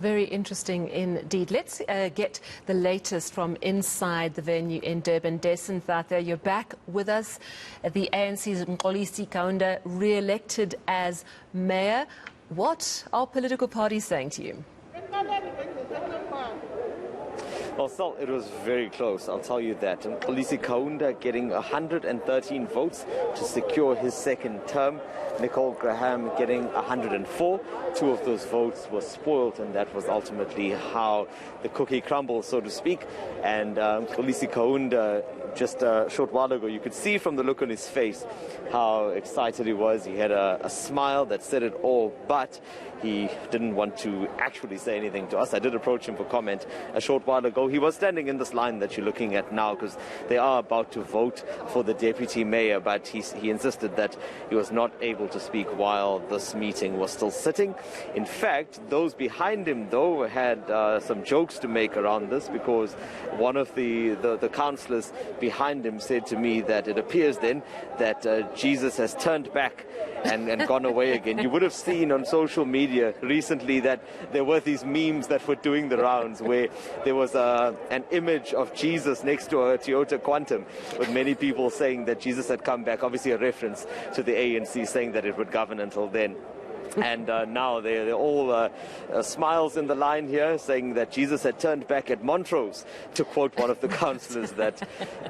Very interesting indeed. Let's get the latest from inside the venue in Durban. Dasen Thathiah, you're back with us. The ANC's Mxolisi Kaunda re-elected as mayor. What are political parties saying to you? Well, Sal, it was very close, I'll tell you that. And Mxolisi Kaunda getting 113 votes to secure his second term. Nicole Graham getting 104. Two of those votes were spoiled, and that was ultimately how the cookie crumbled, so to speak. And Mxolisi Kaunda, just a short while ago, you could see from the look on his face how excited he was. He had a smile that said it all, but he didn't want to actually say anything to us. I did approach him for comment a short while ago. He was standing in this line that you're looking at now because they are about to vote for the deputy mayor, but he insisted that he was not able to speak while this meeting was still sitting. In fact, those behind him, though, had some jokes to make around this, because one of the councillors behind him said to me that it appears then that Jesus has turned back and gone away again. You would have seen on social media recently that there were these memes that were doing the rounds where there was an image of Jesus next to a Toyota Quantum, with many people saying that Jesus had come back, obviously a reference to the ANC saying that it would govern until then. And now they're all smiles in the line here, saying that Jesus had turned back at Montrose, to quote one of the councillors that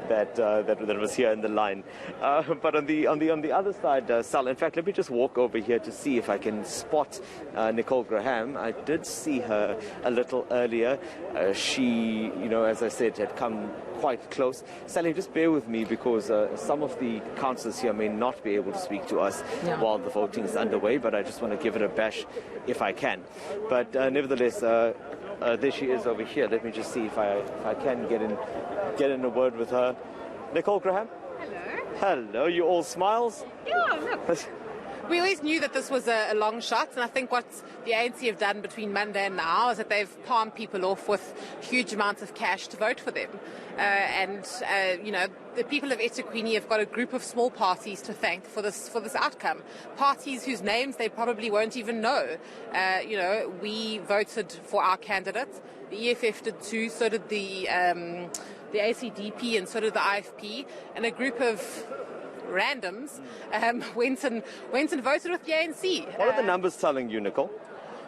was here in the line. But on the other side, Sal, in fact, let me just walk over here to see if I can spot Nicole Graham. I did see her a little earlier. She, as I said, had come quite close. Sally, just bear with me, because some of the councillors here may not be able to speak to us while the voting is underway, but I just want to give it a bash if I can. But nevertheless, there she is over here. Let me just see if I can get in a word with her. Nicole Graham? Hello. Hello, you all smiles? Yeah, look. We always knew that this was a long shot, and I think what the ANC have done between Monday and now is that they've palmed people off with huge amounts of cash to vote for them. The people of eThekwini have got a group of small parties to thank for this outcome. Parties whose names they probably won't even know. We voted for our candidate. The EFF did too, so did the ACDP, and so did the IFP, and a group of randoms went and voted with the ANC. What are the numbers telling you, Nicole?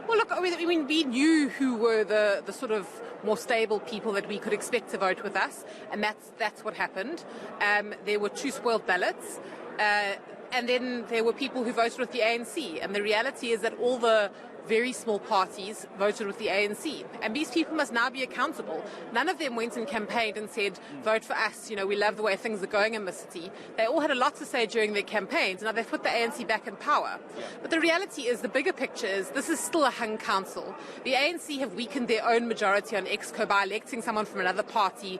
Well, look, we knew who were the sort of more stable people that we could expect to vote with us, and that's what happened. There were two spoiled ballots, and then there were people who voted with the ANC, and the reality is that all the very small parties voted with the ANC, and these people must now be accountable. None of them went and campaigned and said, vote for us, we love the way things are going in the city. They all had a lot to say during their campaigns, and now they've put the ANC back in power. But the reality is, the bigger picture is, this is still a hung council. The ANC have weakened their own majority on EXCO by electing someone from another party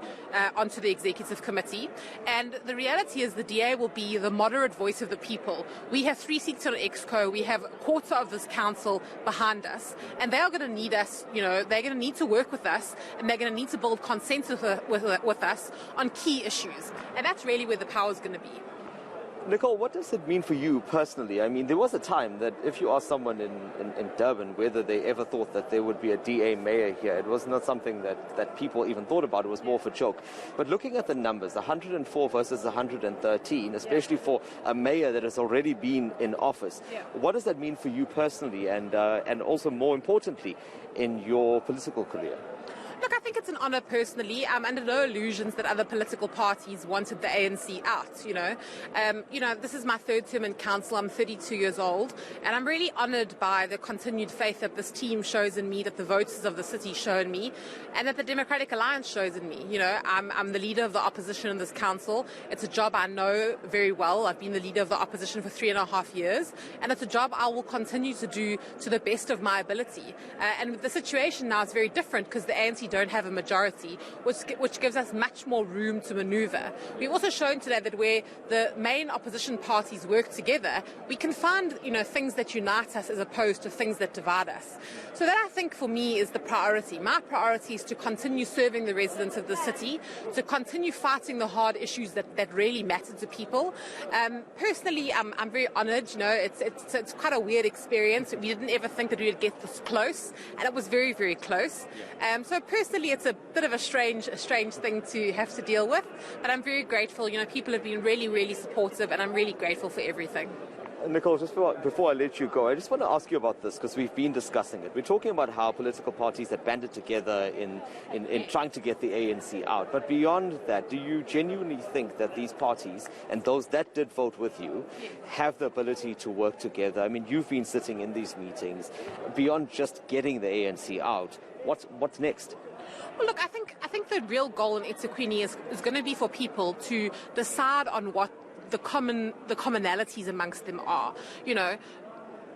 onto the executive committee, and the reality is the DA will be the moderate voice of the people. We have 3 seats on EXCO, we have a quarter of this council behind us, and they are going to need us, they're going to need to work with us, and they're going to need to build consensus with us on key issues, and that's really where the power is going to be. Nicole, what does it mean for you personally? I mean, there was a time that if you asked someone in Durban whether they ever thought that there would be a DA mayor here, it was not something that people even thought about. It was more of a joke. But looking at the numbers, 104 versus 113, especially for a mayor that has already been in office, what does that mean for you personally, and also more importantly, in your political career? Look, I think it's an honour personally. I'm under no illusions that other political parties wanted the ANC out, This is my third term in council. I'm 32 years old, and I'm really honoured by the continued faith that this team shows in me, that the voters of the city show in me, and that the Democratic Alliance shows in me. I'm the leader of the opposition in this council. It's a job I know very well. I've been the leader of the opposition for 3.5 years, and it's a job I will continue to do to the best of my ability. And the situation now is very different, because the ANC don't have have a majority, which gives us much more room to manoeuvre. We've also shown today that where the main opposition parties work together, we can find, things that unite us as opposed to things that divide us. So that, I think, for me, is the priority. My priority is to continue serving the residents of the city, to continue fighting the hard issues that really matter to people. Personally, I'm very honoured. It's quite a weird experience. We didn't ever think that we would get this close, and it was very, very close. So personally, it's a bit of a strange thing to have to deal with, but I'm very grateful. People have been really, really supportive, and I'm really grateful for everything. Nicole, just before I let you go, I just want to ask you about this, because we've been discussing it. We're talking about how political parties have banded together in trying to get the ANC out. But beyond that, do you genuinely think that these parties, and those that did vote with you, have the ability to work together? I mean, you've been sitting in these meetings. Beyond just getting the ANC out, what's next? Well, look, I think the real goal in eThekwini is going to be for people to decide on what the commonalities amongst them are.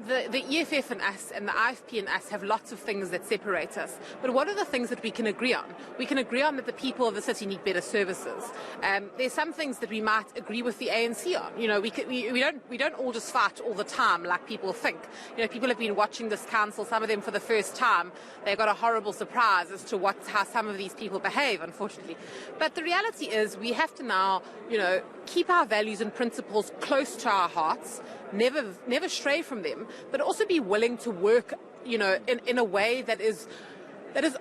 The EFF and us and the IFP and us have lots of things that separate us. But what are the things that we can agree on? We can agree on that the people of the city need better services. There's some things that we might agree with the ANC on. We don't all just fight all the time like people think. People have been watching this council, some of them for the first time. They got a horrible surprise as to how some of these people behave, unfortunately. But the reality is we have to now, keep our values and principles close to our hearts, never stray from them, but also be willing to work, in a way that is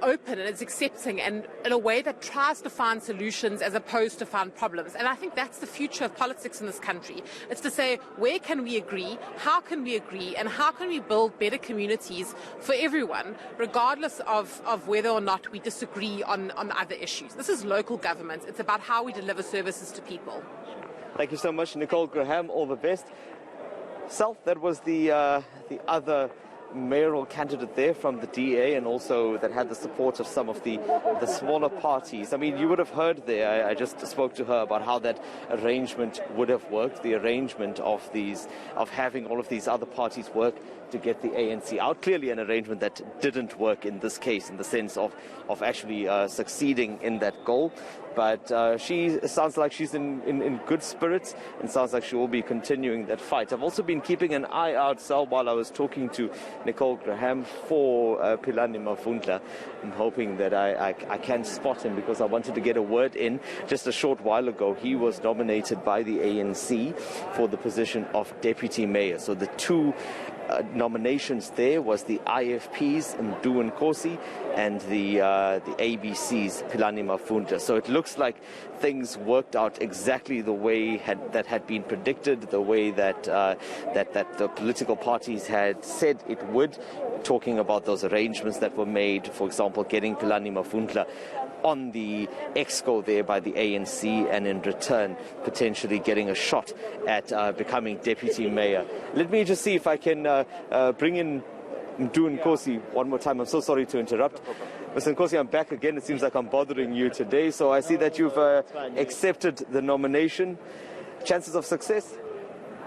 open and is accepting, and in a way that tries to find solutions as opposed to find problems. And I think that's the future of politics in this country. It's to say, where can we agree, how can we agree, and how can we build better communities for everyone, regardless of whether or not we disagree on other issues. This is local government. It's about how we deliver services to people. Thank you so much, Nicole Graham. All the best. Self, that was the other mayoral candidate there from the DA, and also that had the support of some of the smaller parties. I mean, you would have heard there, I just spoke to her about how that arrangement would have worked, the arrangement of having all of these other parties work to get the ANC out. Clearly an arrangement that didn't work in this case, in the sense of actually succeeding in that goal. But she sounds like she's in good spirits, and sounds like she will be continuing that fight. I've also been keeping an eye out, Sal, while I was talking to Nicole Graham for Philani Mavundla. I'm hoping that I can spot him, because I wanted to get a word in. Just a short while ago, he was nominated by the ANC for the position of deputy mayor. So the two nominations there was the IFP's Mdu Nkosi and the ABC's Philani Mavundla. So it looks like things worked out exactly the way that had been predicted, the way that the political parties had said it would, talking about those arrangements that were made, for example, getting Philani Mavundla on the exco there by the ANC, and in return potentially getting a shot at becoming deputy mayor. Let me just see if I can bring in Mdu Nkosi one more time. I'm so sorry to interrupt. Mr. Nkosi, I'm back again. It seems like I'm bothering you today. So I see that you've accepted the nomination. Chances of success?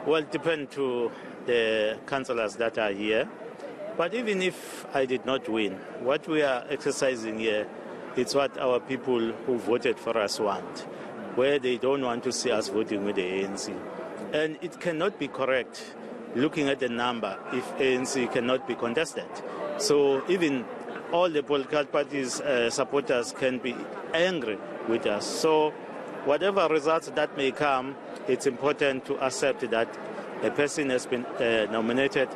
Well, it depends to the councillors that are here. But even if I did not win, what we are exercising here, it's what our people who voted for us want, where they don't want to see us voting with the ANC. And it cannot be correct, looking at the number, if ANC cannot be contested. So even all the political parties' supporters can be angry with us. So whatever results that may come, it's important to accept that a person has been nominated.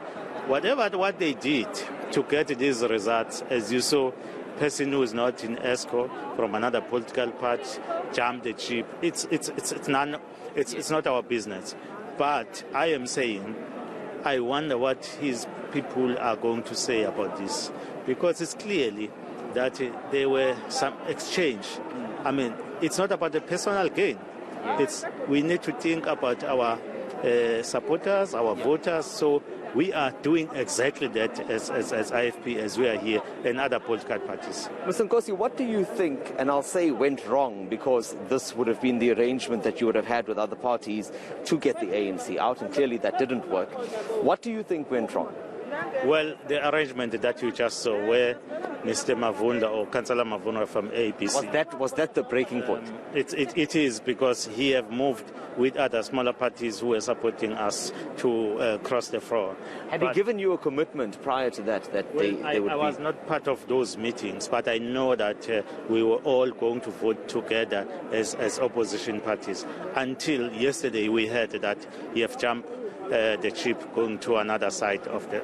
What they did to get these results, as you saw, person who is not in ESCO from another political party jumped the ship. It's not our business. But I am saying, I wonder what his people are going to say about this, because it's clearly that there were some exchange. I mean, it's not about the personal gain. We need to think about our supporters, our voters. So we are doing exactly that as IFP, as we are here, and other political parties. Mr. Nkosi, what do you think, and I'll say went wrong, because this would have been the arrangement that you would have had with other parties to get the ANC out, and clearly that didn't work. What do you think went wrong? Well, the arrangement that you just saw, where Mr. Mavunda or Councillor Mavunda from ABC. Was that the breaking point? It is, because he have moved with other smaller parties who were supporting us to cross the floor. Had he given you a commitment prior to that they would I was not part of those meetings, but I know that we were all going to vote together as opposition parties. Until yesterday, we heard that he have jumped the ship going to another side of the.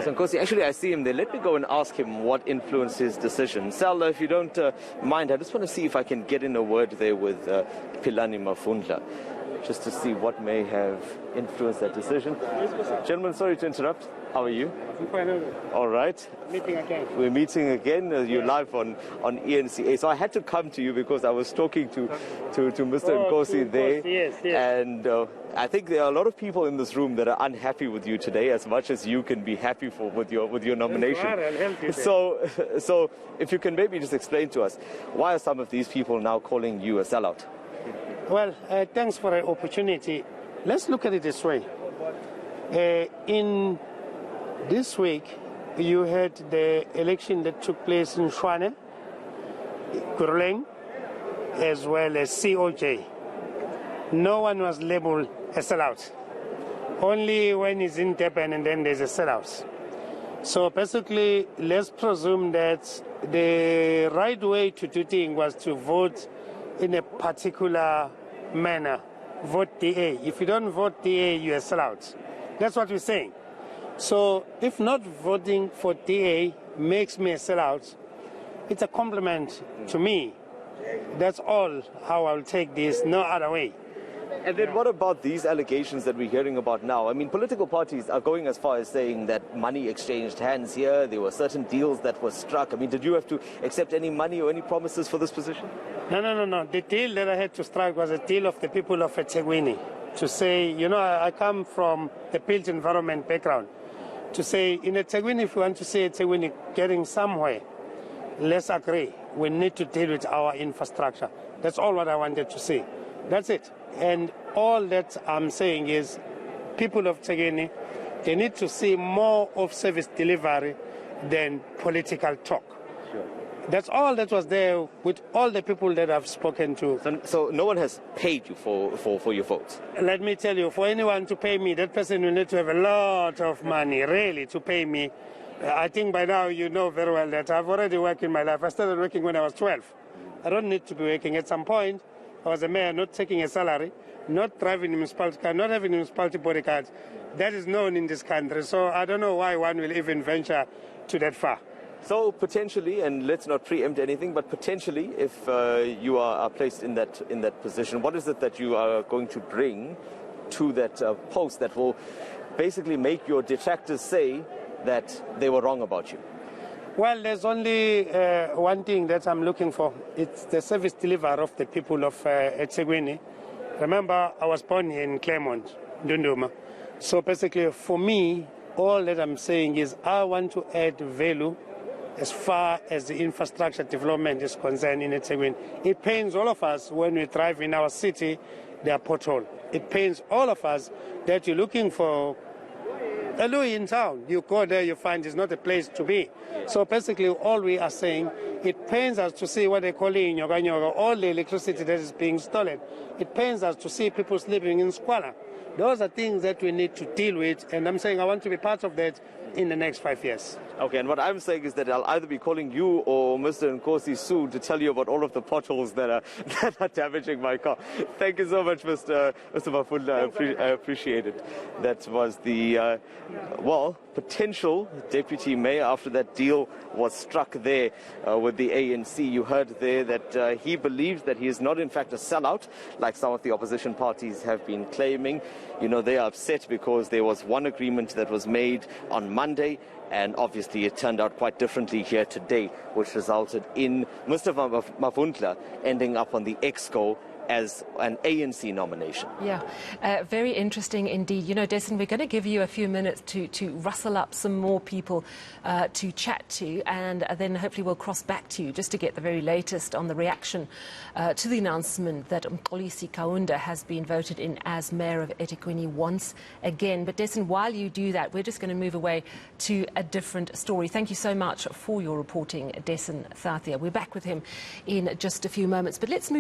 So, Nkosi, actually, I see him there. Let me go and ask him what influenced his decision. Sal, if you don't mind, I just want to see if I can get in a word there with Philani Mavundla, just to see what may have influenced that decision. Gentlemen, sorry to interrupt. How are you? I'm fine. All right. Meeting again. We're meeting again. You're live on eNCA. So I had to come to you because I was talking to Mr. Nkosi there. Yes. And I think there are a lot of people in this room that are unhappy with you today, as much as you can be happy with your nomination. I'll help you there. So if you can maybe just explain to us, why are some of these people now calling you a sellout? Well, thanks for the opportunity. Let's look at it this way. In this week, you had the election that took place in Tshwane, Kuruleng, as well as COJ. No one was labeled a sellout. Only when it's in Durban and then there's a sellout. So basically, let's presume that the right way to do things was to vote in a particular manner. Vote DA. If you don't vote DA, you're a sellout. That's what we're saying. So if not voting for DA makes me a sellout, it's a compliment to me. That's all how I'll take this, no other way. And then what about these allegations that we're hearing about now? I mean, political parties are going as far as saying that money exchanged hands here, there were certain deals that were struck. I mean, did you have to accept any money or any promises for this position? No. The deal that I had to strike was a deal of the people of eThekwini. To say, I come from the built environment background. To say, in eThekwini, if you want to say eThekwini getting somewhere, let's agree. We need to deal with our infrastructure. That's all what I wanted to say. That's it. And all that I'm saying is people of eThekwini, they need to see more of service delivery than political talk. Sure. That's all that was there with all the people that I've spoken to. So no one has paid you for your votes? Let me tell you, for anyone to pay me, that person will need to have a lot of money, really, to pay me. I think by now you know very well that I've already worked in my life. I started working when I was 12. I don't need to be working. At some point, I was a mayor, not taking a salary, not driving a municipality car, not having a municipality bodyguard. That is known in this country. So I don't know why one will even venture to that far. So potentially, and let's not preempt anything, but potentially, if you are placed in that position, what is it that you are going to bring to that post that will basically make your detractors say that they were wrong about you? Well, there's only one thing that I'm looking for. It's the service delivery of the people of eThekwini. Remember, I was born here in Claremont, Dunduma. So basically, for me, all that I'm saying is I want to add value as far as the infrastructure development is concerned in eThekwini. It pains all of us when we drive in our city, there are potholes. It pains all of us that you're looking for a Louis in town. You go there, you find it's not a place to be. So basically, all we are saying, it pains us to see what they call in Nyoga, all the electricity that is being stolen. It pains us to see people sleeping in squalor. Those are things that we need to deal with, and I'm saying I want to be part of that in the next 5 years. Okay, and what I'm saying is that I'll either be calling you or Mr. Nkosi soon to tell you about all of the potholes that are damaging my car. Thank you so much, Mr. Mavundla. I appreciate it. That was the, potential deputy mayor after that deal was struck there with the ANC. You heard there that he believes that he is not in fact a sellout, like some of the opposition parties have been claiming. They are upset because there was one agreement that was made on Monday, and obviously it turned out quite differently here today, which resulted in Mr. Mavundla ending up on the EXCO as an ANC nomination. Yeah, very interesting indeed. You know, Dasen, we're going to give you a few minutes to rustle up some more people to chat to, and then hopefully we'll cross back to you just to get the very latest on the reaction to the announcement that Mxolisi Kaunda has been voted in as mayor of eThekwini once again. But Dasen, while you do that, we're just going to move away to a different story. Thank you so much for your reporting, Dasen Thathiah. We're back with him in just a few moments, but let's move